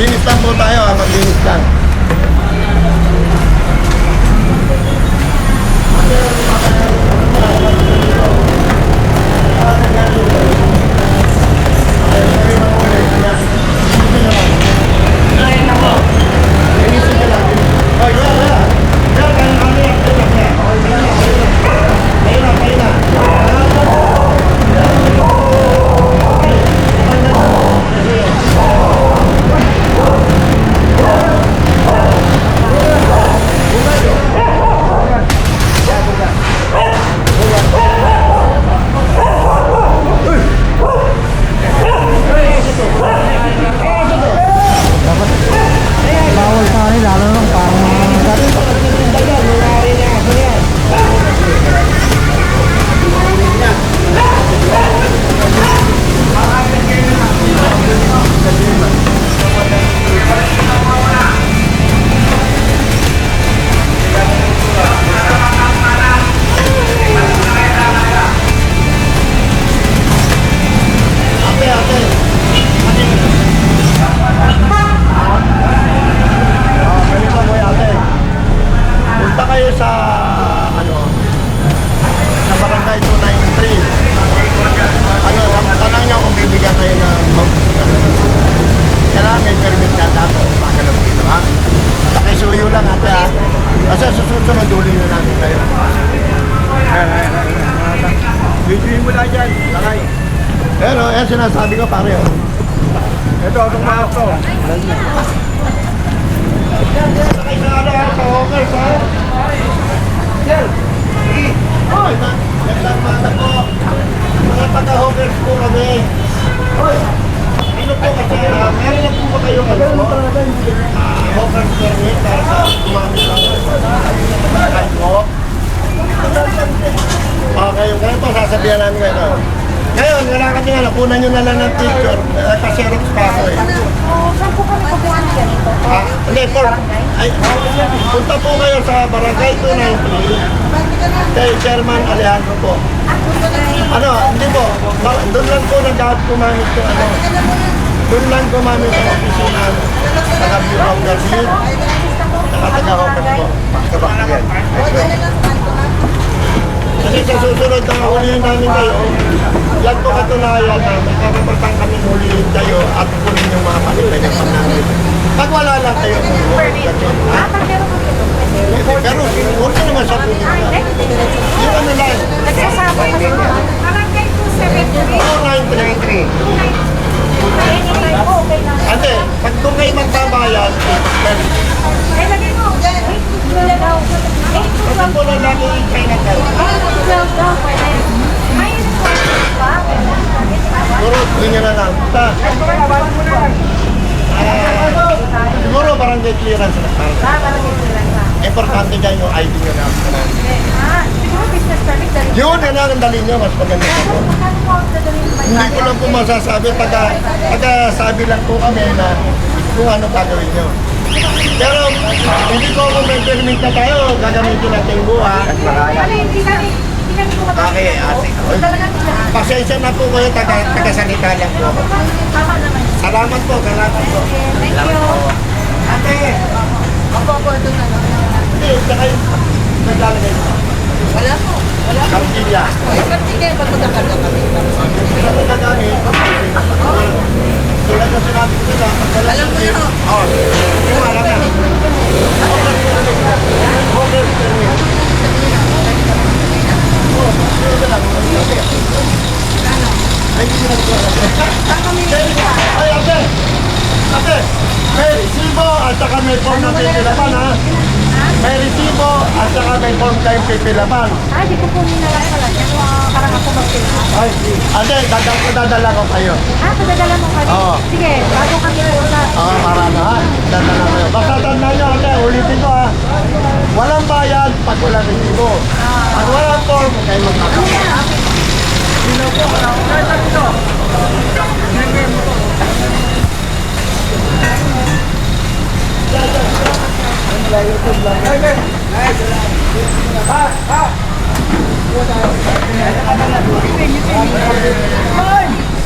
Maglinis lang po tayo, maglinis lang. Pero yan sinasabi ko pare. Ito itong mga to. Sakay na sa hawkers ha. Yan. Hoy, nagsamata po. Mga taga-hawkers po kami. Hoy, ano po kasi meron na po ba kayo hawkers permit para sa gumamit lang po? Okay, ngayon po sasabihan namin kayo. Ngayon, kailangan nyo nga, nakunan nyo na lang ng picture, kasi-xerox pa ako eh. Saan po kami kukuha niya nito? Hindi, punta po kayo sa Barangay 293, kay Chairman Alejandro po. Ano, hindi po, doon lang po kumamit ko, doon lang kumamit ang opisina, taga-Bureau of Garcia, taga-Hawkers po. Kasi sa susunod na hulihin namin kayo, yan po katunayan na may karapatan kami hulihin kayo at kunin yung mga palipay ng panangin. Pag wala lang kayo, pero huwag naman sa punin. Yung ano lang. Nagsasama ka rin ba? Barangay 273. 293. Ate, pag doon kayo magbabayan, Ay, lagay mo. kasi po na lagi kayo siguro, ganyan na lang. Siguro barangay clearance na importante dyan yung ID nyo na. Siguro business permit. Yun, yan ang dali nyo, mas maganda po. Hindi ko lang po masasabi, pagkasabi lang po kami na kung ano gagawin nyo. Pero hindi ko kung may permit na tayo, gagamitin natin yung buha. Okay, ate. Pasensya na po kayo, taga-salita lang po. Salamat po, salamat po. Thank you. Ate! Mapoporto na lang. Hindi, saka yung naglalagay mo. Wala po. Wala po. Kartilya. Kartilya, ba't magkakaroon kami? Sila nagagamit. Tulad na sinabi ko nila. Alam mo yun. Oo. Yung alam na. Okay. Ay, ate! Ate! May resibo at saka may form ng pipilaban, ha? May resibo at saka may form kayong pipilaban. Ay, di ko po minalay pala. Parang ako magpila. Ay, ate, dadala ko kayo. Padadala mo kami? Oo. Sige, bago kami punta. Oo, marami, ha? Dadala kayo. Basta tandaan nyo, ate, ulitin ko, ha? Walang bayad pag walang resibo. Pag walang form, kayo magkakaroon. Sino po?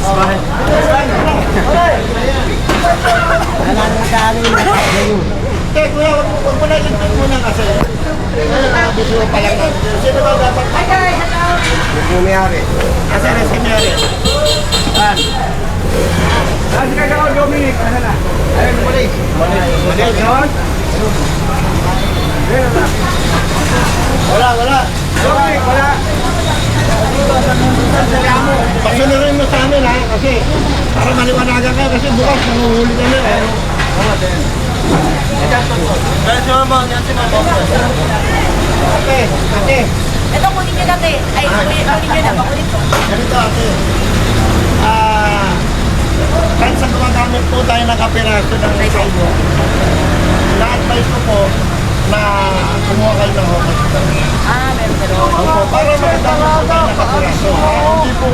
Smile. Magkano yung nakakaya yun? Kaya kuya, huwag mo na ipin muna kasi. Biso pa lang natin. Sino ba dapat? Yung pumayari. Kasi na si Mary. Saan ka gawin, Dominic? Ano na? Ayun, muli. Muli, yun. Wala. Dominic, wala. Pasunurin mo sa amin ha, kasi para maliwanagan kayo kasi bukas nanguhuli kami eh. Yan si Mama. Ate. Ito, kunin nyo dati. Ay, kunin nyo na. Makulit ko. Ganito ate. Kahit sa gumagamit po tayo ng kapiraso ng sidewalk, na-advise ko po na kumuha kayo ng homeless. Meron ka doon. Opo, para makadami po tayo ng kapiraso. Hindi po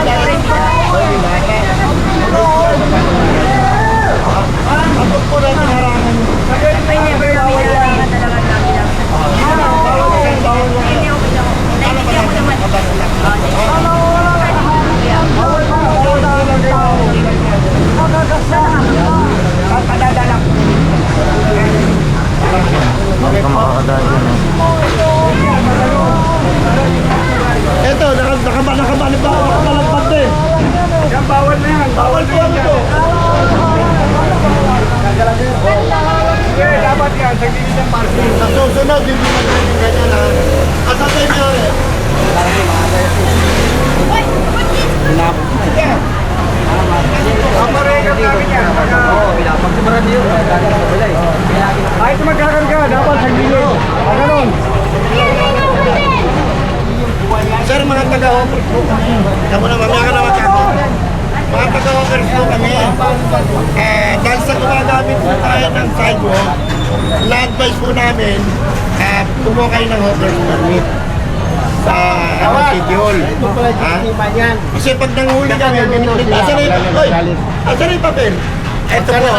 dahil abot po natin harangan. May never namin nalaman talaga namin lang. Hindi ako lang. Naiintindihan ko naman. Ito, nakabalagpad din. Yan, bawal na yan. Bawal po ano to. Sige, dapat yan. Sa gilid ng parking. Sa susunod, hindi na ganyan ganyan ha. Asa tayo nangyari? Sige. Paparekat namin yan. Pagsibaran niyo, Kahit magkakarga, dapat sa gilid. Ganun. Sir, mga taga-hoppers po kami. Kamu na, mamaya ka na magkako. Mga taga-hoppers po kami. Dahil sa gumagamit po tayo ng sidewalk, na-advise po namin, kumuha kayo ng hoppers permit sa schedule. Kasi pag nanghuli kami, asan na yung papel? Ito po.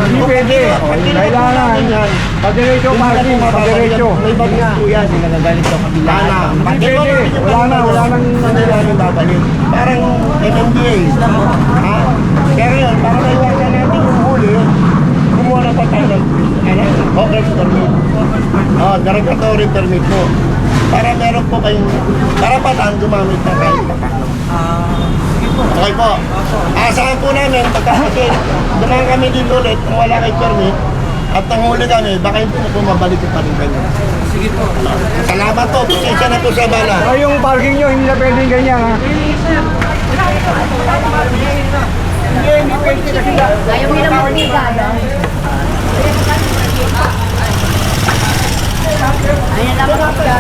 Hindi pwede. Kailangan. Padiretso parking. Padiretso. May bagay po yan. Wala na. Wala nang namin babalik. Parang MMDA. Ha? Pero yun, para maiwasan natin yung huli, kumuha na pa tayo ng Congress permit. Derogatory permit po. Para meron po kayong karapatan gumamit na kahit pa paano. Okay po. Asahan po namin, pagkakasi, dumaan kami dito ulit kung wala kay permit at nanghuli kami, baka hindi na po mabalik pa rin kayo. Sige po. Salamat po. Pasensya na po sa bala. Pero yung parking nyo, hindi na pwedeng ganyan ha. Hindi pwede kasi na. Ayaw nila magbigan. Ayan lang magbigan.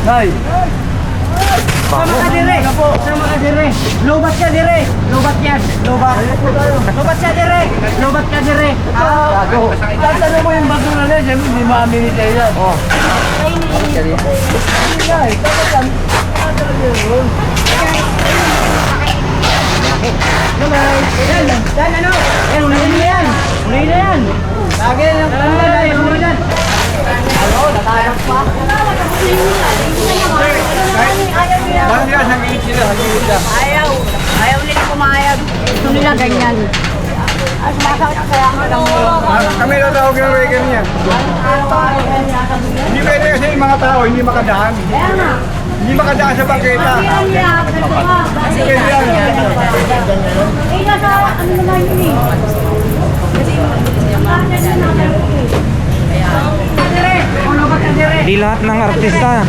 Nay! Sama ka dire! Sama ka dire! Lobat ka dire! Lobat yan! Lobat! Lobat ka dire! Lobat ka dire! Tatalo mo yung bago na yan, hindi maamin tayo yan. Oh. Nay, dapat yan. Yan, ano? Yan, unahin mo yan! Unahin na yan! Lagi lang, unahin yan! Ano, natayang pa? Bakit nga sa gilid sila? Ayaw. Ayaw nila pumayag. Gusto nila ganyan. As masakit kaya ang lang Kami na tawag yung regan niya. Hindi pwede kasi yung mga tao hindi makadaan. Kaya nga. Hindi makadaan sa bangketa. Kaya nila. Kasi Pwede yan. eh, nasa ano naman yun eh. Kasi Di lahat ng artista.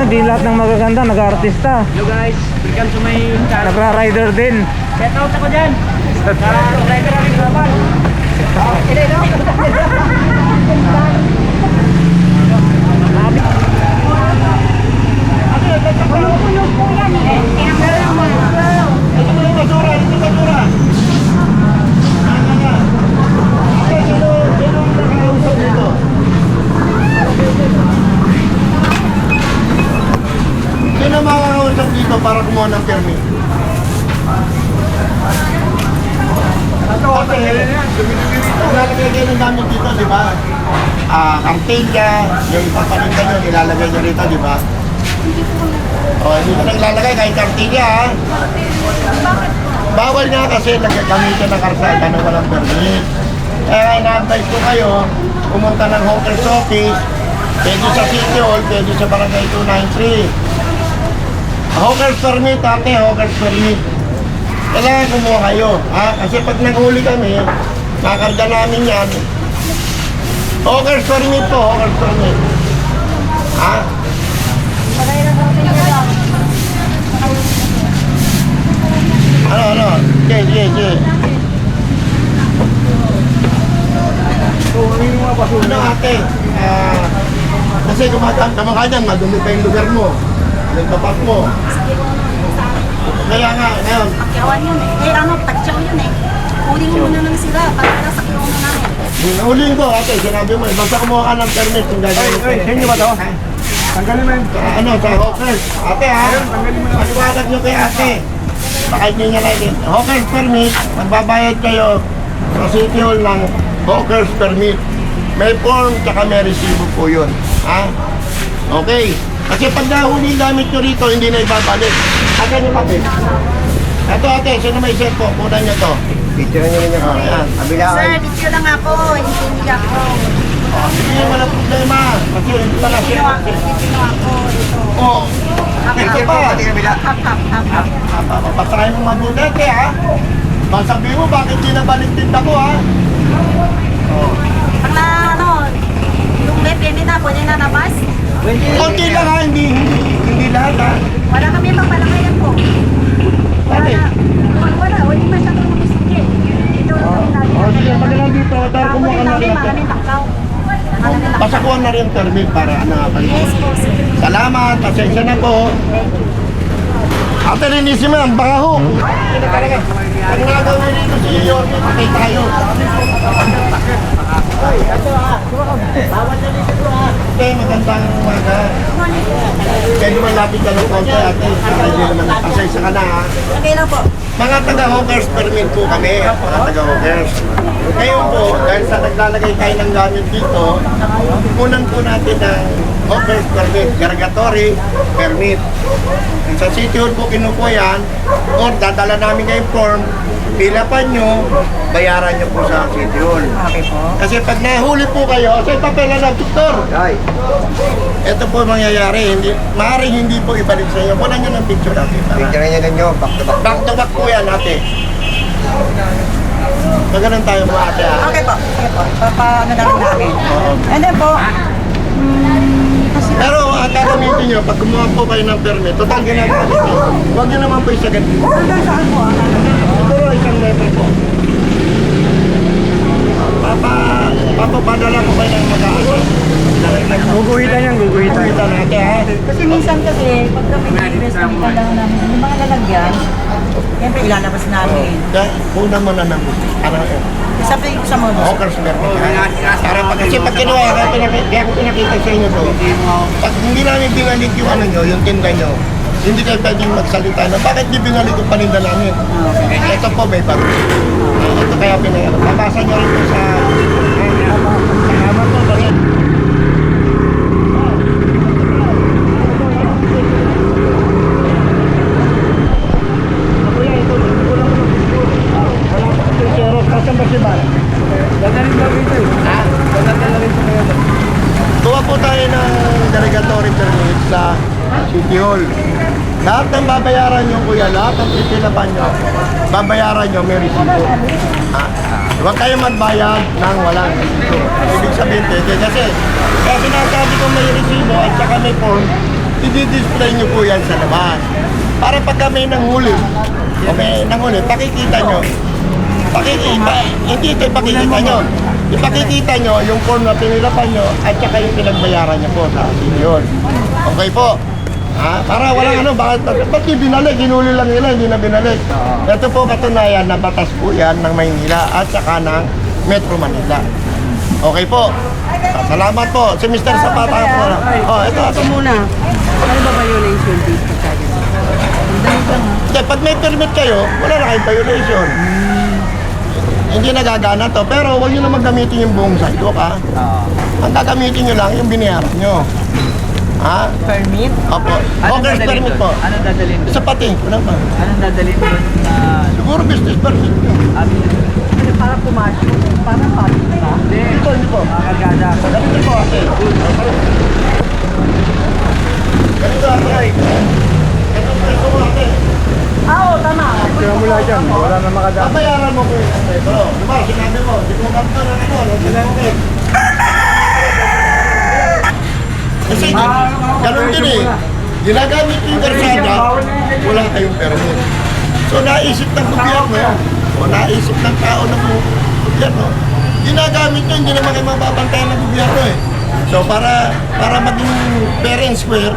Di lahat ng magaganda nag-artista. Hello guys, welcome to my channel. Nagra-rider din. Shout out ako dyan. Rider rin naman. Puno po yan eh. Kaya mo Ito mo yung basura. Ito basura. Sino nakausap dito? Sino makakausap dito para kumuha ng permit? Nilalagay kayo ng gamit dito, di ba? Kartilya, yung papaninda nyo, nilalagay nyo rito, di ba? O, hindi ka naglalagay kahit kartilya ha. Bawal nga kasi nagagamitan ng karsada na walang permit. Kaya ina-advise ko kayo, pumunta ng Hawker's Office, pwede sa City Hall, pwede sa Barangay 293. Hawker's permit, ate, Hawker's permit. Kailangan kumuha kayo, ha? Kasi pag naghuli kami, makarga namin yan. Hawker's permit po, Hawker's permit. Ha? Ano? Sige. Ano ate? Kasi kumakanan, madumi pa yung lugar mo. Nagpapak mo. Kaya nga, ngayon. Pakyawan yun eh. Taksyaw yun eh. Huling mo na lang sila. Para sa kiyaw mo namin. Huling ko ate, sinabi mo, basta kumuha ka ng permit kung gagawin ko. Sa inyo ba to? Tanggalin mo yun. Ano, sa Hawkers. Ate ha, paliwanag nyo kay ate. Baka hindi niya like Hawkers permit, magbabayad kayo sa City Hall ng Hawkers permit. May form, tsaka may resibo po yun. Ha? Okay. Kasi pag nahuli yung gamit nyo rito, hindi na ibabalik. Ate nyo pati. Ito ate, sino may set po? Kunan nyo to. Picture nyo rin yung Ayan. kabilaan. Sir, video lang ako. Hindi ako. Hindi wala problema. Kasi hindi pa na siya. Video ako. Ito. Oo. Picture po, pati kabila. Hap. Papasahin mo mabuti ate ha. Masabihin mo bakit di nabalik tinda ko ha. Pag na yung may pwede na, pwede na nabas. Konti lang ha, hindi lahat ha. Wala kami papalakayan po. Ate. Wala. Hindi masyadong mag-isip eh. Ito lang namin. Sige, magalang dito. Dahil kumuha ka na rin. Maraming takaw. Pasakuhan na rin yung permit para ano nga pala. Yes po, sir. Salamat, pasensya na po. Ate Renisima, ang bangaho. Ang nagawin dito si Yorme, patay tayo. Ate, magandang umaga. Pwede man lapit ka ng konti, ate. Hindi naman, pasensya ka na ha. Okay lang po. Mga taga-hawkers permit po kami, mga taga-hawkers. Ngayon po, dahil sa naglalagay tayo ng gamit dito, kunan po natin ng hawkers permit, gargatory permit. Sa City Hall po kinukuha yan, or dadala namin ngayong form, pilapan nyo, bayaran nyo po sa City Hall. Okay po. Kasi pag nahuli po kayo, sa papela ng Victor, Ay, ito po mangyayari, maaaring hindi po ibalik sa inyo. Kunan nyo ng picture natin. picture nyo rin back to back. Back to back po yan ate. Maganon tayo po ate ha. Okay po. Okay po. Papagandang namin. And then po, Pero ang gagamitin nyo, pag kumuha po kayo ng permit, total ginagawa dito. Huwag nyo naman po isagad dito. hanggang saan po? Siguro isang level po. Papapadala ko kayo ng mag-aasal. Guguhitan yan, guguhitan. Kita natin ha. Kasi minsan kasi, pag kami nag-invest ng kailangan namin, yung mga lalagyan, siyempre ilalabas namin. Kaya una mo na ng ano eh. Sabi ko sa mga boss, Hawkers permit. Para kasi pag kinuha, kaya ko pinakita sa inyo to. Pag hindi namin binalik yung ano nyo, yung tinda nyo, hindi kayo pwedeng magsalita na bakit di binalik yung paninda namin? Ito po may bago. Ito kaya pinayalo. Babasa nyo rin po sa... Salamat po. Kasi... Kuya, ito. Kulang ko ng picture. Wala pa kasi zero. Kasan ba si Bar? Dadalhin daw rito eh. Ha? Dadalhin po kayo. Tuwa po tayo ng delegatory permit sa City Hall. Lahat ng babayaran nyo, kuya, lahat ng pipilipan nyo, babayaran nyo, may resibo. Ha? Huwag kayo magbayad ng walang resibo. Ibig sabihin, pwede. Kasi, kaya sinasabi ko may resibo at saka may form, i-display nyo po yan sa labas. Para pagka may nanghuli, o may nanghuli, pakikita nyo. Hindi ito ipakikita nyo. Ipakikita nyo yung form na pinilapan nyo at saka yung pinagbayaran nyo po sa City Hall. Okay po. Ha? Para walang ano, ba't di binalik? Hinuli lang nila, hindi na binalik. Ito po katunayan na batas po yan ng Maynila at saka ng Metro Manila. Okay po. Salamat po. Si Mr. Zapata po. Oh, ito muna. ano ba violation dito sa akin? Hindi, pag may permit kayo, wala na kayong violation. Hindi nagagana to, pero huwag nyo na maggamitin yung buong sidewalk ha. Ang gagamitin nyo lang yung binayaran nyo. Ha? Permit? Opo. Anong Owner's dadalhin permit doon? po. Anong dadalhin doon? Sa pating ko naman. Anong dadalhin doon na Siguro business permit nyo. para pumasok? Para parking ba? Hindi po. Makakagada. Ganito po ate. Ganito ate. Ito preso mo ate. Oo, tama. Kaya mula dyan, wala na makadaan. Papayaran mo ko yung ate. Pero, diba, sinabi mo, di ko kapta ng ano, sinabi. Kasi, ganun din eh. Ginagamit yung karsada, wala kayong permit. So, naisip ng gobyerno, o naisip ng tao ng gobyerno, ginagamit nyo, hindi naman kayo mababantayan ng gobyerno eh. So, para maging fair and square,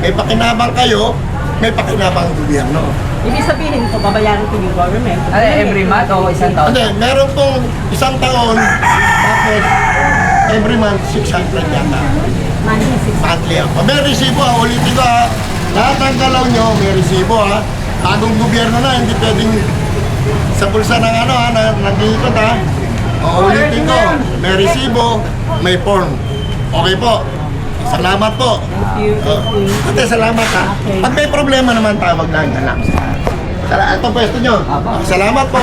may pakinabang kayo, may pakinabang ang gobyerno. Ibig sabihin ito, babayaran ko yung government. Ano, every month o isang taon? Hindi, meron pong isang taon, tapos every month, 600 yata. Monthly ako. May resibo ha, ulitin ko ha. Lahat ng galaw nyo, may resibo ha. Bagong gobyerno na, hindi pwedeng sa bulsa ng ano ha, nag-iikot ha. O, ulitin ko, may resibo, may form. Okay po. Salamat po. Ate, salamat ha. Pag may problema naman, tawag lang. Ito pwesto nyo. Salamat po.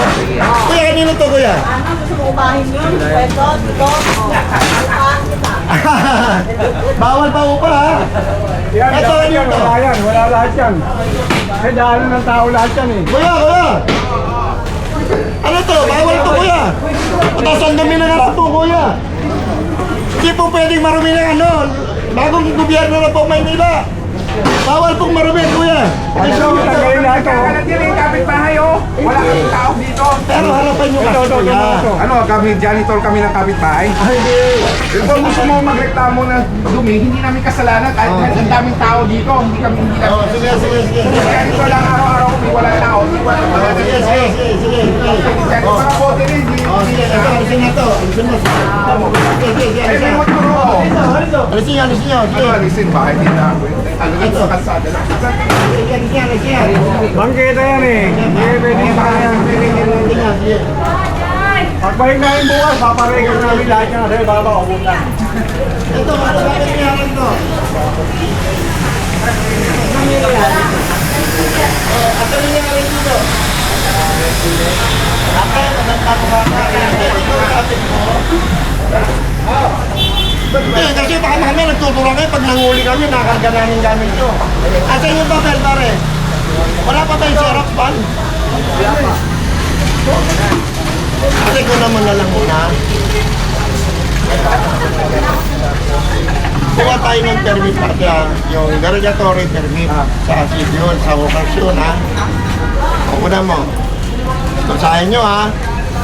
Kuya, kanino to kuya? Ano, gusto mo upahin yun? Pwesto, dito. Bawal pa upa ha. Yan, Ito, dapat ano yan, to? wala yan, wala lahat yan. May daanan ng tao lahat yan eh. Kuya, kuya! Ano to? Bawal to, kuya! Tapos ang dami na nga to, kuya! Hindi po pwedeng marumi ng ano, bagong gobyerno na po Maynila. Bawal pong marumi, kuya! Ano, tanggalin lahat to. Wala kaming tao dito. Pero harapan nyo kasi, kuya. Ano, kami janitor kami ng kapitbahay. Ay, hindi. Kung gusto mo magreklamo ng dumi, hindi namin kasalanan kahit ang daming tao dito. Hindi namin. Oh, sige, sige, sige. Janitor lang araw-araw kung wala tao. Hindi wala Oh, sige, sige, sige, sige. Janitor mga bote rin. Oh, sige, ito, alisin na to. Alisin mo. Sige, sige, sige, Ay, alisin. may maturo ko. Alisin nyo, alisin nyo. Ano, Sige, alisin ba? Hindi na ako. Ano lang sa kalsada lang. sige, alisin, alisin. Bangketa yan eh. Hindi pwede sa yan. Sige. Pagbalik namin bukas, paparegal namin lahat yan. Dahil baba, ubutan. Ito, ano ba nangyari to? Ano nangyari dito? Ate, maganda ko ba? Ito, ate mo. Kasi baka mamaya nagtuturang kayo pag nanguli kami, nakarga namin gamit nyo. Asan yung papel, pare? Wala pa ba yung Xerox pan? Ate ko naman na lang muna. Kuha tayo ng permit pati ha, yung derogatory permit sa civil, sa vocation ha. O una mo, basahin nyo ha.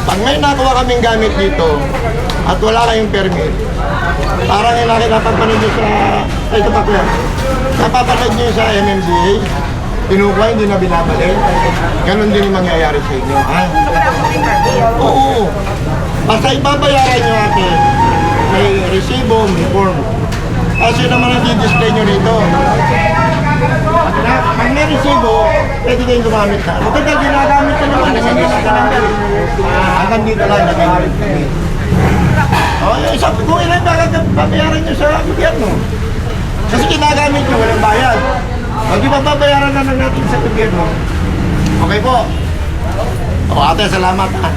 Pag may nakuha kaming gamit dito at wala kayong permit, parang yung napapanood nyo sa, ito pa kuya, napapanood nyo sa MMDA, pinukuha, hindi na binabalik. Ganon din yung mangyayari sa inyo ha. Oo. Basta ibabayaran nyo ate, may resibo, may form. Kasi naman ang di-display nyo rito. Pag may resibo, pwede kayong gumamit na. Kapag ginagamit ka naman, hindi na tinanggal. Hanggang dito lang, nagamit kami. O, yung isa, kung ilan babayaran nyo sa gobyerno. Kasi ginagamit nyo, walang bayad. Pag ibabayaran na lang natin sa gobyerno, okay po. O ate, salamat ha.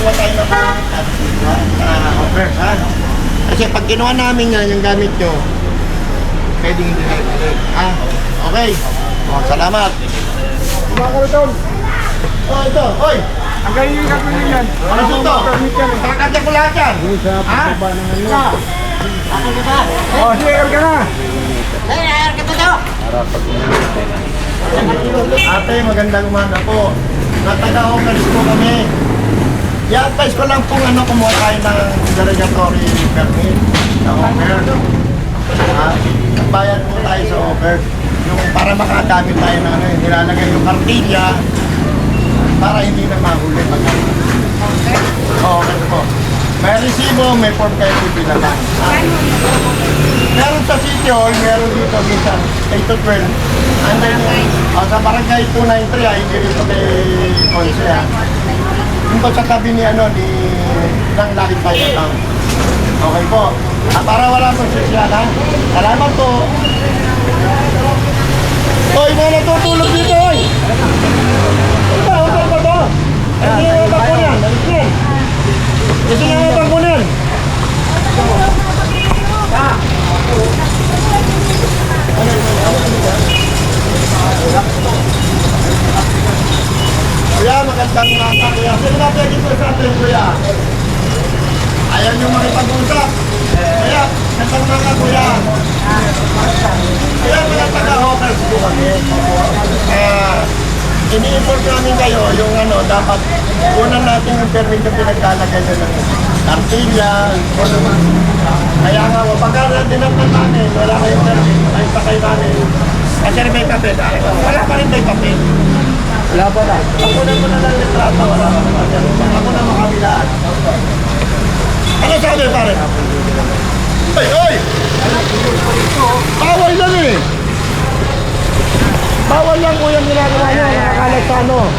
Kuha tayo ng offer, ha? Kasi pag kinuha namin yan, yung gamit nyo, pwedeng hindi na ibalik, ha? Okay. O, salamat. Kumakaraton. O, ito, oy! Ang ganyan yung kapilin yan. Ano ito? Permit yan eh. Kakadya ko lahat yan. Ha? Oh, sige, ka na. Ate, magandang umaga po. Nataga-owners po kami. I-advise ko lang kung ano kumuha tayo ng derogatory permit na offer. Ha? Bayad po tayo sa offer. Yung para makagamit tayo ng ano, nilalagay yung kartilya para hindi na mahuli pag okay po. May resibo, may form kayo pipilaban. Meron sa City Hall, meron dito minsan 8 to 12. Andun yung, sa barangay 293 ay hindi rin kami konse ha. Yung ba sa tabi ni ng Lucky Chinatown. Okay po. Para wala pong sosyalan. Salamat po. Oy, mga natutulog dito, oy! Ito, hotel ba to? Hindi nga mabangunan. Kasi nga mabangunan. Kuya, magandang mata, kuya. Sino ba pwede po sa atin, kuya? Ayaw nyo makipag-usap. Kuya, magandang mata, kuya. Kaya mga taga-hawkers po kami. Ini-import namin kayo yung dapat unan natin yung permit na pinaglalagay nyo ng kartilya. Kaya nga, pagka dinagdag namin, wala kayong permit, ay sakay namin. Kasi may papel. Wala pa rin may papel. Wala pa na. Ako na muna lang litrata, wala pa rin papel. Ako na makabilaan. Ano sabi pare? Ay, oy! Bawal lang eh! Bawal lang po yung ginagawa nyo, nakakalat sa ano.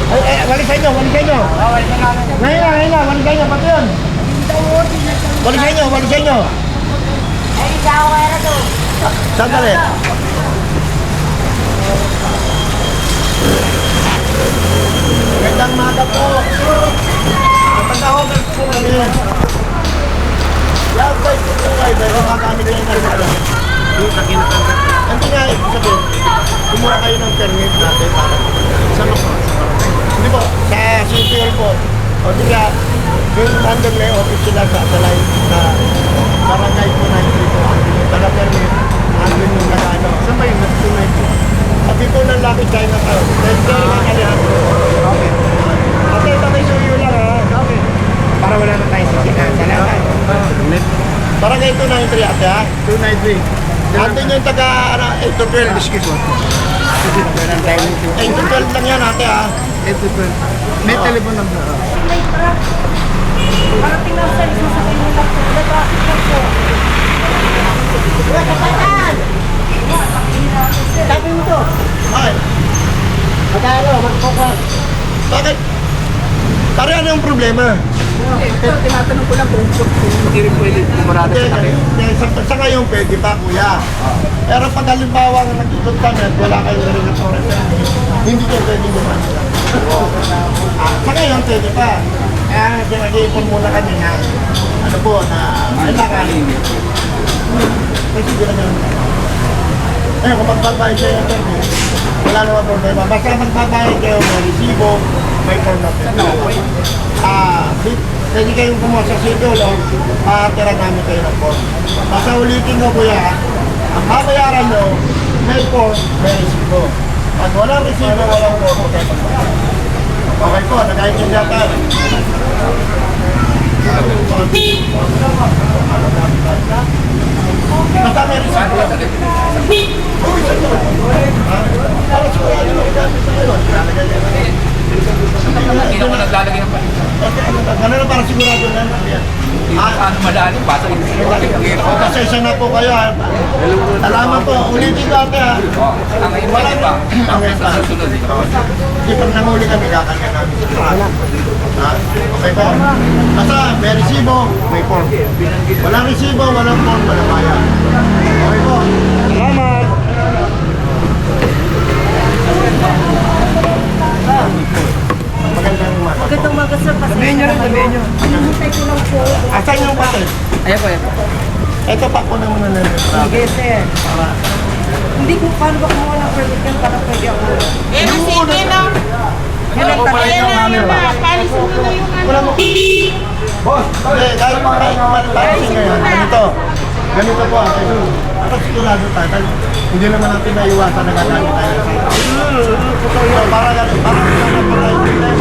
Ay, walisay nyo, walisay nyo. Ngayon na, walisay nyo, pati yun. Walisay nyo. Ay, isa ako kaya na to. Sandali. Magandang maga po. Pagka-hover po kami. Love guys, ito kayo, pero magamit kayo ng ano. Ano nga, ibig sabihin, kumuha kayo ng permit natin para sa mga. Hindi po, sa City Hall po. O di ka, yung nandun na yung office sila sa line na barangay po na yung dito. Taga-permit, nandun yung nag-ano. Saan ba yung nag-tunay po? At dito ng Lucky Chinatown. Dahil kaya mga Alejandro. Okay. Ate, ito may suyo lang ha. Okay. Para wala na tayo sa kinasalanan. Barangay 293 ate ha? 293. Ate yung taga 8 to 12. 8 to 12 lang yan ate ha? 8 to 12. May telephone number. Parating lang sa isang sakay mo lang po. Nag-traffic lang po. Wala kapatan! Sabi mo to. Ay, Magkano? Magpokas. bakit? Pare ano yung problema? Pero tinatanong ko lang kung hindi rin pwede kumarada sa akin. Sa ngayon pwede pa kuya. Pero pag halimbawa nga nag-ikot kami at wala kayong regulatory permit, hindi kayo pwede naman. Sa ngayon pwede pa. Kaya nag-iipon muna kami na ano po na kailangan. Kasi hindi na naman. Ngayon kung magbabayad kayo ng permit, wala naman problema. Basta magbabayad kayo may resibo, may form na permit. Pwede kayong kumuha sa City Hall, tira namin kayo ng form. Basta ulitin mo kuya, ang babayaran mo, may form, may resibo. Pag walang resibo, walang form, okay pa. Okay po, nag-aintindihan tayo. Basta may resibo. Para sigurado mo, gamit sa ngayon. Hindi naman naglalagay ng pala. Ganun na para sigurado na. Ano madali, basta Pasensya na po kayo ha. Salamat po. Ulitin ko ate ha. ang ngayon pa iba. Ang sa susunod. Hindi pag nanguli kami, kakanya namin. Ha? Okay po. Basta may resibo, may form. Walang resibo, walang form, walang bayan. Okay po. Salamat. Magandang umaga. Magandang umaga sir. Sabihin nyo rin, sabihin nyo. Hinihintay ko lang po. Asan yung papel? Ayan po, ayan po. Ito pa ko naman na Sige, sir. Hindi ko paano ba kumuha ng permit yan para pwede ako. Sige na. Yan ang tanong namin ba? Palisin mo na yung ano. Wala mo. Boss, kahit palisin ngayon, ganito po ate. Para sigurado tayo, hindi naman natin naiwasan na gagawin tayo sa ito. Para ganun, para hindi tayo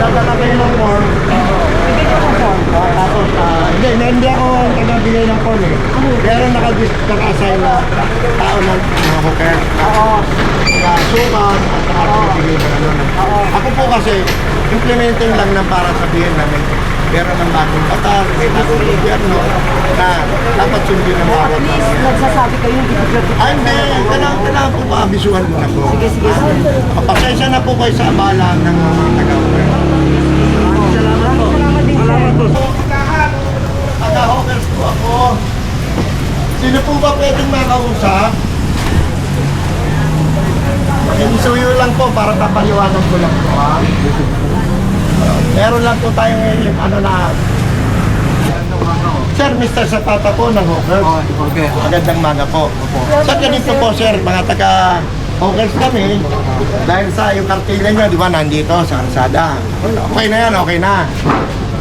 dadala kayo ng form. Tapos, hindi ako taga-bigay ng form eh. Pero naka-display nasa yung tao ng mga hooker. Mga sukat at saka pinibigay ng ano. Ako po kasi, implementing lang na para sabihin namin, meron ng bagong batas, may bagong gobyerno na dapat sundin ng bawat mga. Nagsasabi kayo yung Ay, hindi. Kailangan po maabisuhan mo na po. Sige. Pasensya na po kayo sa abala ng mga taga-hooker. Salamat din, sir. Taga-hookers po ako. Sino po ba pwedeng makausap? Isuyo lang po para papaliwanag ko lang po, ha? Meron lang po tayo ngayon, ano na... Sir, Mr. Zapata po ng Hookers. Okay. Magandang maga po. Sa ganito po, sir, mga taga-Hookers kami, dahil sa yung kartila nyo, di ba, nandito sa kalsada. Okay na yan, okay na.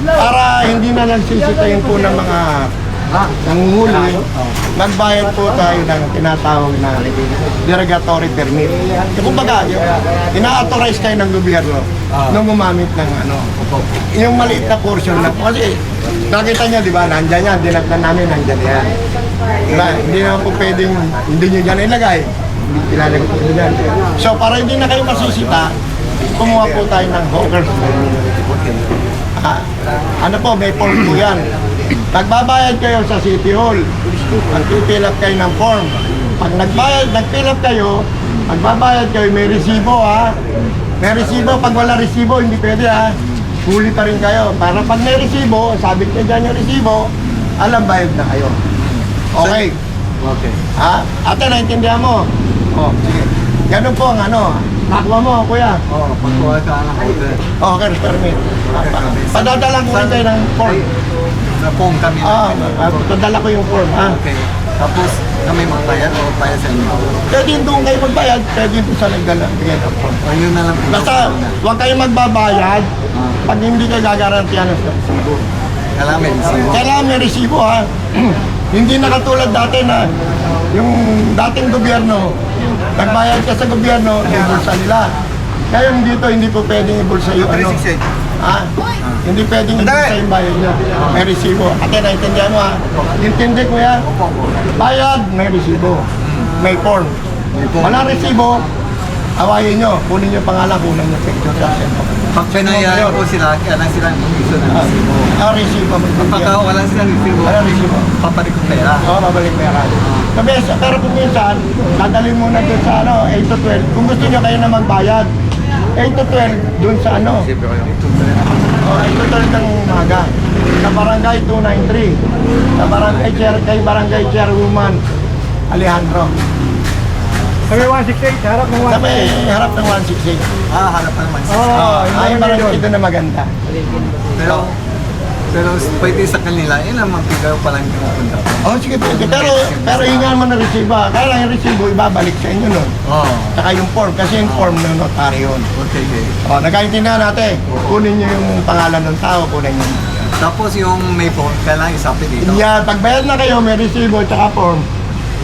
Para hindi na nagsisitayin po ng mga nanguhuli, magbayad po tayo ng tinatawag na derogatory permit. Kumbaga, ina-authorize kayo ng gobyerno nung gumamit ng ano, yung maliit na portion na po. Kasi nakita nyo, di ba, nandyan yan, dinagdan namin, nandyan yan. Diba? Hindi naman po pwedeng, hindi nyo dyan ilagay. Hindi ilalagay nyo dyan. So, para hindi na kayo masisita, kumuha po tayo ng hookers. Ano po, may form po yan. Nagbabayad kayo sa City Hall. Mag-fill up kayo ng form. Pag nag-fill up kayo, magbabayad kayo, may resibo ha. May resibo, pag wala resibo, hindi pwede ha. Huli pa rin kayo. Para pag may resibo, sabit nyo dyan yung resibo, alam bayad na kayo. Okay. Okay. Ha? Ate, naintindihan mo? O, sige. Ganun po ang ano. Nakuha mo, kuya. Oo, pagkuha ka ng order. Okay, permit. Padadala ko rin kayo ng form. Na-phone kami. Padala ko yung form, ha? Okay. Tapos, kami magbayad o bayad sa inyo? Pwede doon kayo magbayad, pwede doon sa nagdala. Bigyan ng form. Ayun na lang po. Basta, huwag kayo magbabayad pag hindi kayo gagarantiyan ng resibo. Kailangan may resibo. Kailangan may resibo, ha? Hindi na katulad dati na yung dating gobyerno, nagbayad ka sa gobyerno, ibulsa nila. Ngayon dito, hindi po pwedeng ibulsa yung ano. Ha? Hindi pwedeng ibulsa yung bayad nyo. May resibo. Ate, naintindihan mo ha? Intindi ko yan. Bayad, may resibo. May form. Walang resibo, awayin nyo. Kunin nyo pangalan, kunin nyo picture sa cellphone. Pag pinayaan po sila, kailangan sila ng gusto ng resibo. Resibo. Pagka wala silang resibo, Walang resibo. papalit ko pera. Oo, babalik pera. Pero kung minsan, dadalhin muna doon sa ano, 8 to 12. Kung gusto nyo kayo na magbayad, 8 to 12 doon sa ano. Siyempre kayo. 8 to 12 ng umaga. Sa barangay 293. Sa barangay barangay chairwoman Alejandro. Sa may 168, harap ng Sa may harap ng 168. Harap na naman. Ay, barangay ito na maganda. Pero pwede sa kanila, lamang pigaw pa lang yung pupunta. Oh, sige, pwede. Pero hingaan mo na resibo. Kaya lang yung resibo, ibabalik sa inyo nun. Oo. Saka yung form, kasi yung form ng notary yun. Okay, okay. O, nagkaintindihan natin. Kunin nyo yung pangalan ng tao, kunin nyo. Tapos yung may phone, kailangan isapit dito. Yan, pagbayad na kayo, may resibo at form.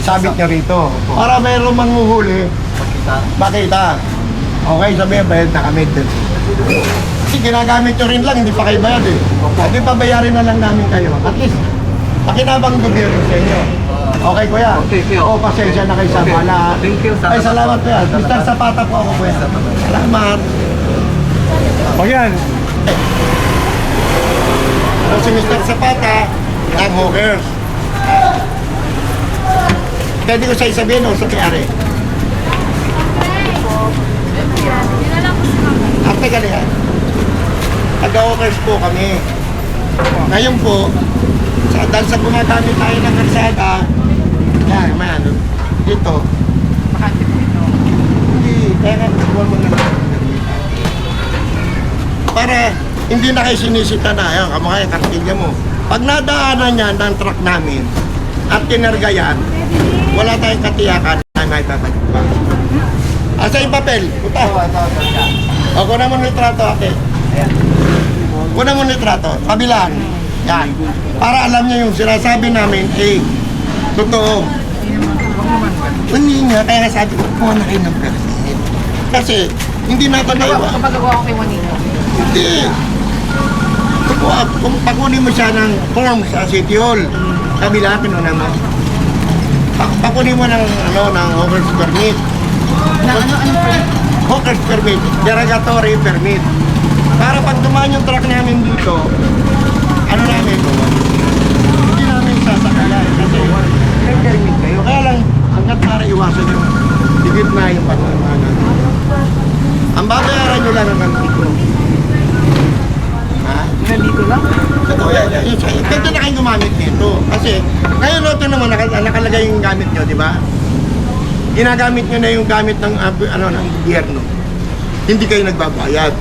Sabit nyo rito. Para mayroong manghuhuli, Makita. makita. Okay, sabihin, bayad na kami din. Kasi ginagamit nyo rin lang, hindi pa kayo bayad eh. Hindi pa bayarin na lang namin kayo. At least, pakinabang gobyerno sa inyo. Okay, kuya? Okay, kuya. Oo, pasensya na kayo sa Okay. bala. Thank you. Ay, salamat kuya. Mr. Zapata po ako, kuya. Salamat. O yan. So, si Mr. Zapata, ang hookers. Pwede ko sa isabihin o sa piyari? At teka na yan. Taga-hookers po kami. Ngayon po, dahil sa gumagamit tayo ng karsada, yan, may ano, dito. Hindi, kaya nga, huwag mo na para hindi na kayo sinisita na, ayan, kamukha yung kartilya mo. Pag nadaanan yan ng truck namin at kinarga yan, wala tayong katiyakan na may babalik pa. Asa yung papel? Puta. O, kunan mo litrato, ate. Kunan mo litrato. Kabilaan. Yan. Para alam niya yung sinasabi namin, totoo. Hindi nga, kaya nga sabi ko, kuha na kayo ng permit. Kasi, hindi natin naiwa. Kapag ako kay Juanito. Hindi. Kung pakunin mo siya ng form sa City Hall, kabila, kinunan mo. kukunin mo ng, ng hawker's permit. Hawker's permit, derogatory permit. Para pag dumaan yung truck namin dito, ano namin, hindi namin sasakayan kasi may permit kayo. Kaya lang, hanggat para iwasan yung digit na yung pagmamanan. Ang babayaran nyo lang ang dito. Ha? Dito lang? Totoo yan. Pwede na kayong gumamit nito. Kasi, ngayon ito naman, nakalagay yung gamit nyo, di ba? Ginagamit nyo na yung gamit ng, ng gobyerno. Hindi kayo nagbabayad.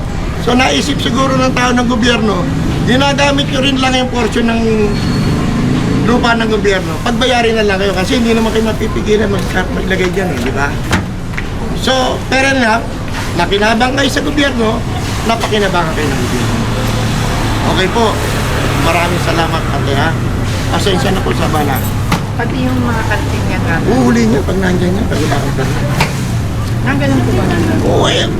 So, naisip siguro ng tao ng gobyerno, ginagamit nyo rin lang yung portion ng lupa ng gobyerno. Pagbayarin na lang kayo kasi hindi naman kayo mapipigilan maglagay dyan, di ba? So, pero na, nakinabang kayo sa gobyerno, napakinabangan kayo ng gobyerno. Okay po. Maraming salamat, ate, ha? Pasensya na po sa bala. Pati yung mga kantin niya nga. Uhuli niya pag nandiyan niya, pag wala kang pera. Nanggalan po ba na? Oo, eh.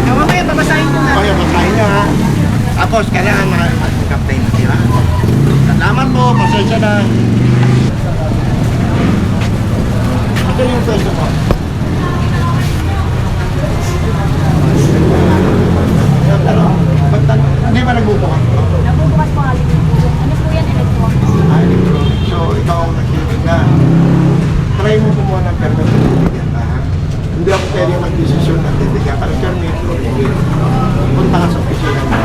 Mamaya, babasahin ko na. Okay, basahin niyo, ha? Tapos, kailangan mag-captain na siya. Salamat po, pasensya na. Ito yung pwesto ko. Pero, hindi ba nagbubukas? Nabubukas po nga. Ano po yan, electronic? So, ikaw ang nagsilig na. Try mo kumuha ng permit ng bibigyan, ha? Hindi ako pwede mag-desisyon na bibigyan. Pero permit ko, punta ka sa opisina mo.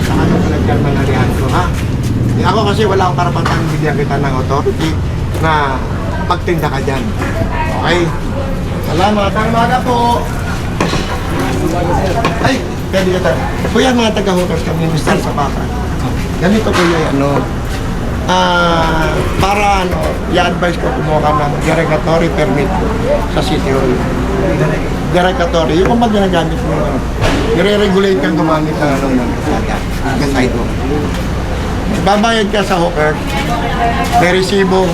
Saan mo nagkarmanarihan ko, ha? Ako kasi wala akong karapatan bigyan kita ng authority na magtinda ka dyan. Okay? Salamat. Ang umaga po. Ay, pwede ka tayo. Kuya, mga taga-hookers kami, Mr. Zapata. Ganito kuya, para i-advise ko kumuha ka ng derogatory permit sa City Hall. Derogatory, yung kung ginagamit mo, i-regulate kang gumamit ng kaside mo. Babayad ka sa hawker, may resibo,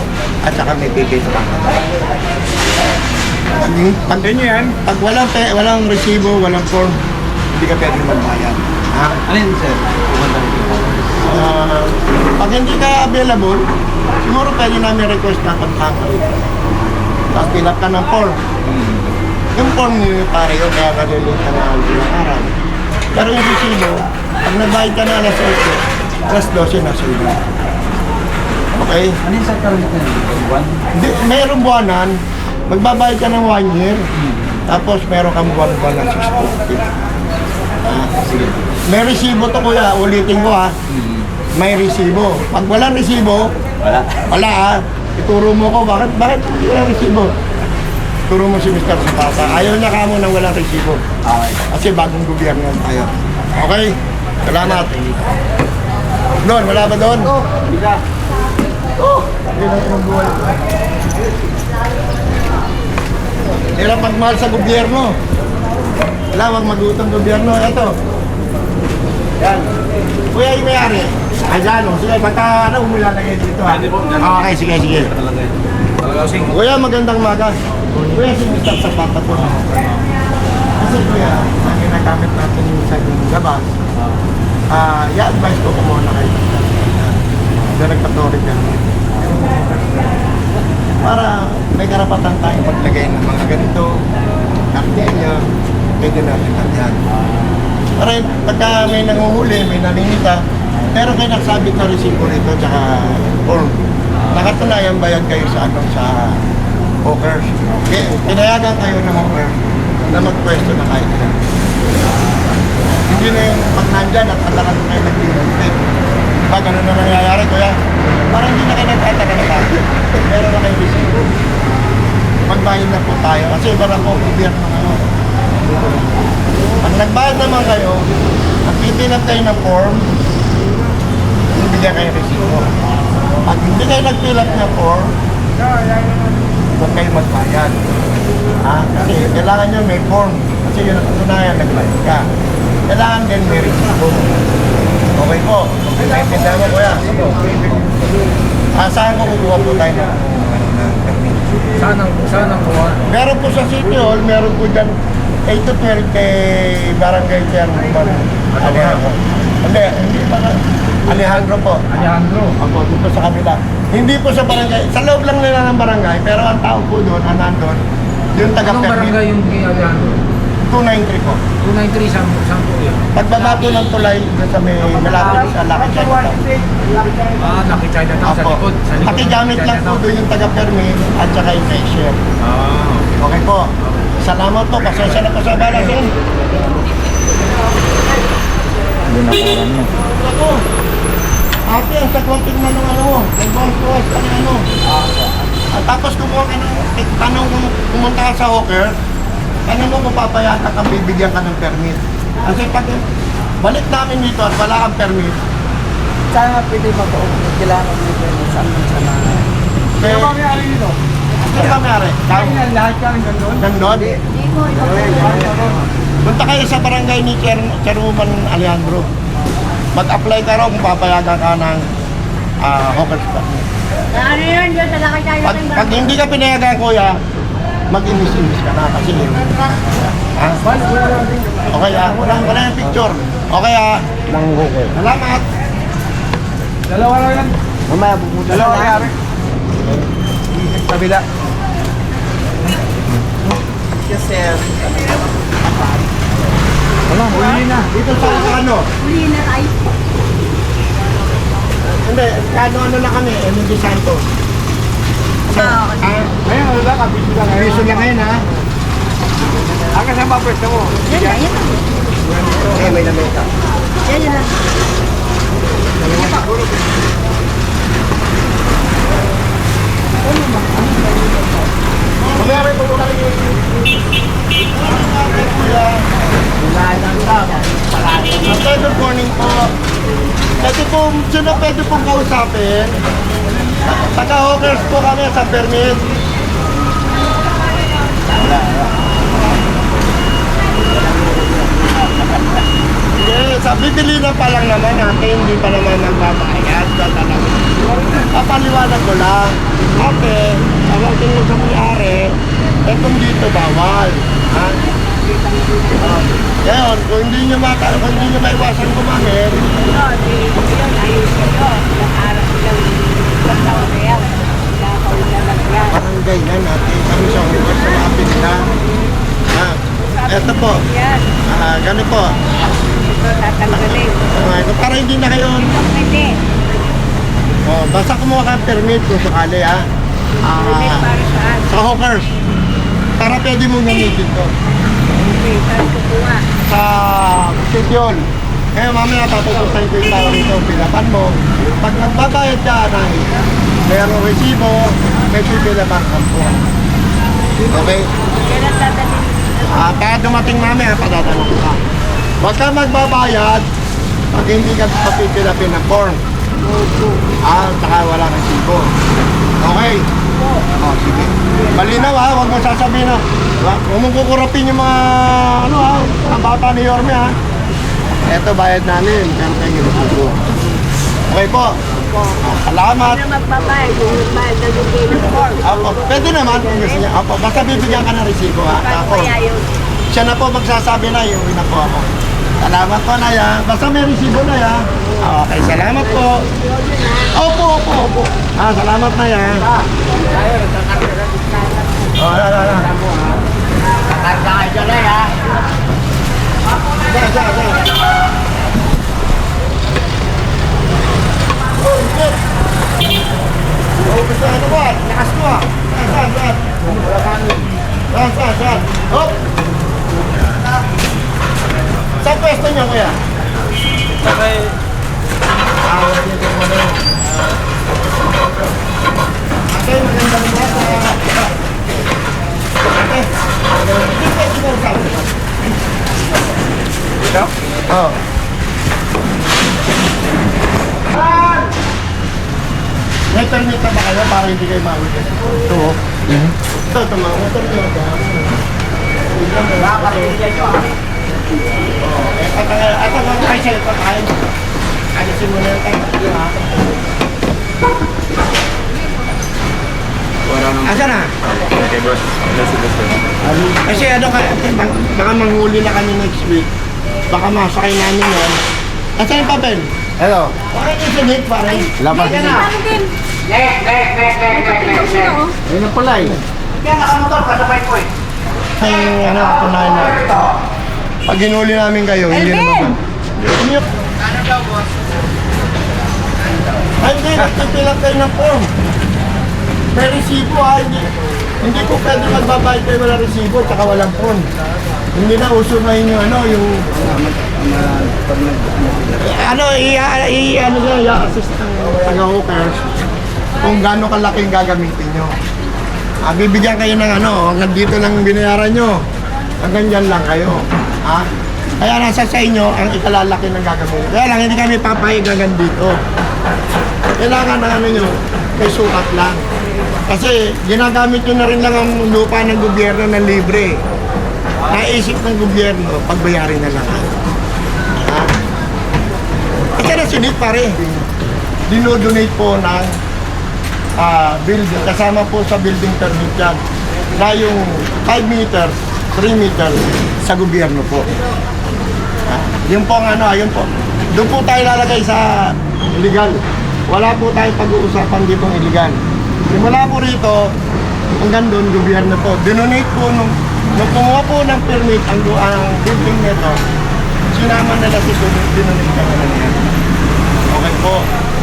at saka may pipit pa. Pag walang resibo, walang form, hindi ka pwede magbayad. Ha? Alin, sir? Pag hindi ka available, siguro pwede namin request na pagkakal. Tapos fill up ka ng form. Yung form niyo pare yun, kaya nalilink ka na ilang araw. Pero yung resibo, pag nagbayad ka na alas 8, alas 12 na sila. Okay? Ano yung sa permit na yun? Hindi, mayroong buwanan, magbabayad ka ng 1 year, tapos meron kang buwan-buwan na 650. Sige. May resibo to kuya, ulitin ko ha. May resibo. Pag walang resibo, wala ha. Ituro mo ko, bakit walang resibo? Ituro mo si Mr. Zapata. Ayaw niya kamo nang walang resibo. Okay. Kasi bagong gobyerno tayo. Okay? Salamat. Doon, wala ba doon? Bisa. Hirap magmahal sa gobyerno. Wala, wag magutang gobyerno. Ito. Yan. Kuya, yung may-ari. Ay, dyan, o. Sige, baka umulalagay dito, ha? Okay, sige. Kuya, magandang maga. Kuya, si Mr. Zapata po. Kasi kuya, ang ginagamit natin yung sa labas, i-advise ko kung muna kayo. Derogatory ka. Para may karapatan tayo maglagay ng mga ganito, nakdiya, pwede natin nandiyan. Para pagka may nanguhuli, may naninita, pero kayo nagsabit na resibo rito, tsaka form. Nakatunayan bayad kayo sa hawkers. Pinayagan kayo ng hawker na magpwesto na kahit na. Hindi na yung pag nandyan at patakan kayo nag-dinuntin. Pag ano na nangyayari, kuya, parang hindi na kayo nagtataka na tayo. Pero na kayo resibo. Magbayad na po tayo kasi iba na po ang gobyerno ngayon. Pag nagbayad naman kayo, at pitinap kayo ng form, bibigyan kayo resibo. Pag hindi kayo nag-fill up ng form, huwag kayo magbayad. Kasi kailangan nyo may form. Kasi yun ang tunayan, nagbayad ka. Kailangan din may resibo. Okay po. Naintindihan mo kuya. Saan ko kukuha po tayo ng permit? Saan ang kuha? Meron po sa City Hall, meron po dyan 8 to 12 kay Barangay Chairman Alejo. Hindi pa. Alejandro po. Alejandro. Ako, dito sa kabila. Hindi po sa barangay. Sa loob lang nila ng barangay, pero ang tao po doon, nandun, yung Anong taga-permit. barangay yung kay Alejandro? 293 po. 293, saan po yun? Pagbaba po ng tulay, dun sa may malapit sa Lucky Chinatown. Ah, Lucky Chinatown sa Apo. likod. Sa likod. Pakigamit lang po doon yung taga-permit at saka yung cashier. Ah, Okay po. Salamat po. Pasensya na po sa bala, sir. Binakaran mo. Ako. Ate, ang saklating na ng ano mo. Nag-boss ka ng ano. At tapos kumuha ka ng tanong kung pumunta ka sa hawker, tanong mo kung papayagan kang bibigyan ka ng permit. Kasi pag balik namin dito at wala kang permit, Sana pwede kailangan mo sa mga... kaya may-ari dito? ano ba mayari? Lahat ka rin gano'n? Nandun? Punta kayo sa barangay ni Chairwoman Alejandro. Mag-apply ka raw kung papayagan ka ng hawker's permit. Ano yun, yun, sa lakay tayo ng Pag hindi ka pinayagan, kuya, mag-inis-inis ka na kasi ha? Okay wala yung picture. Okay Salamat. Dalawa lang yan. Mamaya pumunta Dalawa may-ari. Kabila. Kasi Wala, huli na. Dito sa ano? Huli na ay. Hindi, ano na kami, Emilio Santos. Ngayon, wala ka. Biso lang ngayon. Piso lang ngayon ha. Hanggang saan ba pwesto mo? Yan na, yan na. Okay, may lamesa. Yan na. Mamaya may pumunta rin yung... Good morning po. Pwede po, sino pwede pong kausapin? Taga-hawkers po kami sa permit. Yes, bibili na pa lang naman natin, hindi pa naman nagbabayad. Papaliwanag ko lang. Okay, tawagin mo sa may-ari, kung dito bawal. Ha? Ngayon, kung hindi nyo maiwasan kumamit, barangay na natin. Kami sa hukos sa lapit na. Ha? Eto po. Ganito po. Para hindi na kayo. Basta kumuha ka ng permit kung sakali ha. Sa hawkers. Para pwede mong gamitin to. Sa Sityol. Ngayon mamaya tatutusan ko yung tao rito. Pilapan mo. Pag nagbabayad ka ng mayroong resibo, may pipilapan ka po. Okay? Kaya dumating namin, padadala ka. Huwag ka magbabayad pag hindi ka papipilapin ng form. Saka wala kang resibo. Okay? Sige. Malinaw ha, huwag mo sasabihin na huwag mong kukurapin yung mga mga bata ni Yorme ha. Eto bayad namin, pero kayo resibo. Okay po. Salamat. Ano magbabayad, yung magbayad na yung game of form. Apo, pwede naman kung gusto niya. Apo, basta bibigyan ka ng resibo ha. Paano Ako, kaya yun? siya na po magsasabi na, iuwi na po ako. Salamat po na ya. Basta may resibo na ya. Okay, salamat po. Opo. Salamat na ya. Wala. Karga kayo dyan eh ha. Gusto ano ba? Lakas mo ah. Saan? Hop! Saan pwesto niyo kuya? Sakay. Wala niyo kung ano. Okay, maganda mo ba? Okay. Hindi pwede mo sabi. Dito? Oo. May permit na ba kayo para hindi kayo mawag? Ito. Ito mga motor nyo. Nakakarinig nyo ha. At ang kay cellphone tayo. Alisin mo na yung tayo. Asa na? Okay, boss. Kasi baka manghuli na kami next week. Baka masakay namin yan. Asan yung papel? Hello. Bakit yung sinit, pare? Lapas na. Ano din? Ayun na pala eh. Kaya nakamotor, kasabay ko eh. Ay, ano, kunain na. Pag ginuli namin kayo, hindi Elvin! naman. Ano daw, boss? Ay, hindi, nagpipilang kayo ng form. May resibo ha, hindi po pwede magbabayad kayo walang resibo at walang form. Hindi na uso na yung ano, yung... ano, ano nyo, i-assist ng taga-hookers kung gaano kalaki yung gagamitin nyo. Bibigyan kayo ng ano, hanggang dito lang binayaran nyo. Hanggang dyan lang kayo. Ha? Kaya nasa sa inyo ang ikalalaki ng gagamitin. Kaya lang, hindi kami papayag hanggang dito. Kailangan na ano nyo, may sukat lang. Kasi ginagamit nyo na rin lang ang lupa ng gobyerno ng libre. Naisip ng gobyerno, pagbayarin na lang. Ha? Kasi nasunit pare. Dinodonate po ng building, kasama po sa building permit yan, na yung 5 meters, 3 meters sa gobyerno po. Yun po ang ano, yun po. Doon po tayo lalagay sa illegal. Wala po tayong pag-uusapan dito ng illegal. Simula po rito, hanggang doon, gobyerno po. Dinonate po nung kumuha po ng permit ang building nito, sinama nila si dinonate ka na yan. Okay po.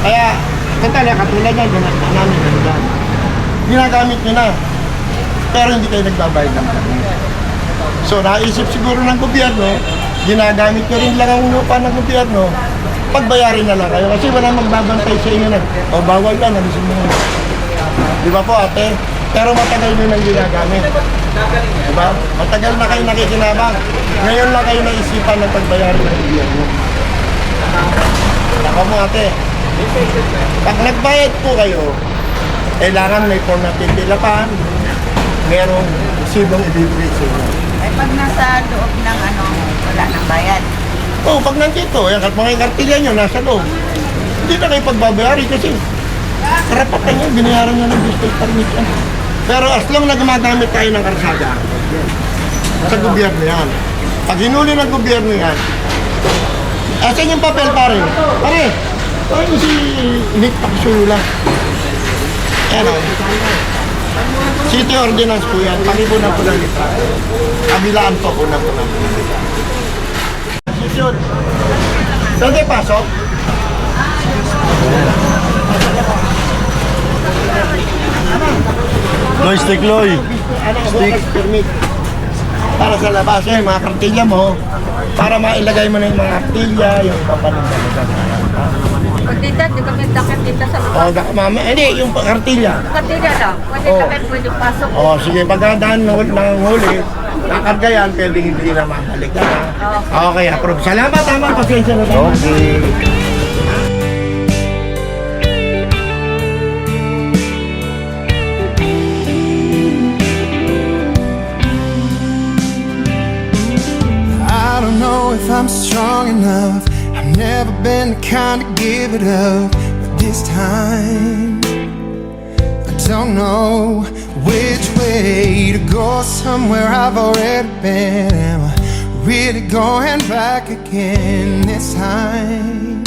Kaya, katala, katulad yan, namin na nila. Ginagamit nyo na. Pero hindi kayo nagbabayad ng permit. So, naisip siguro ng gobyerno, ginagamit nyo rin lang ang lupa ng gobyerno, pagbayarin na lang kayo. Kasi wala magbabantay sa inyo na, o bawal yan, alisin mo. Di ba po ate? Pero matagal nyo nang ginagamit. Di ba? Matagal na kayo nakikinabang. Ngayon lang kayo naisipan ng pagbayarin ng gobyerno. Naka mo ate. Pag nagbayad po kayo, kailangan may form na titilapan, merong resibong ibibigay sa inyo. Ay, pag nasa loob ng ano, wala nang bayad. Oo, pag nandito, yung mga kartilya nyo nasa loob, hindi na kayo pagbabayari kasi karapatan nyo, binayaran nyo ng district permit yan. Pero as long na gumagamit tayo ng karsada, sa gobyerno yan. Pag hinuli ng gobyerno yan, asan yung papel pare? Pare, ano si Nick Paksula? Yan o. City ordinance po yan, pakibunan po ng litra. Kabilaan po po na po ng litra. Yun. Saan kayo pasok? Loy, stick Loy. Stick permit. Para sa labas yung mga kartilya mo, para mailagay mo na yung mga kartilya, yung papanundan. Pag dito, di kami dakit dito sa O, mama, hindi, yung kartilya. Katila lang. Pwede Oo. kami pwede pasok. O, sige, pagkadaan ng huli, nakarga yan, pwedeng hindi na mabalik na. Okay, approve. Salamat, tama, pasensya na tayo. Okay. I don't know if I'm strong enough. I've never been the kind to give it up. But this time, I don't know which way to go. Somewhere I've already been. Am I really going back again this time?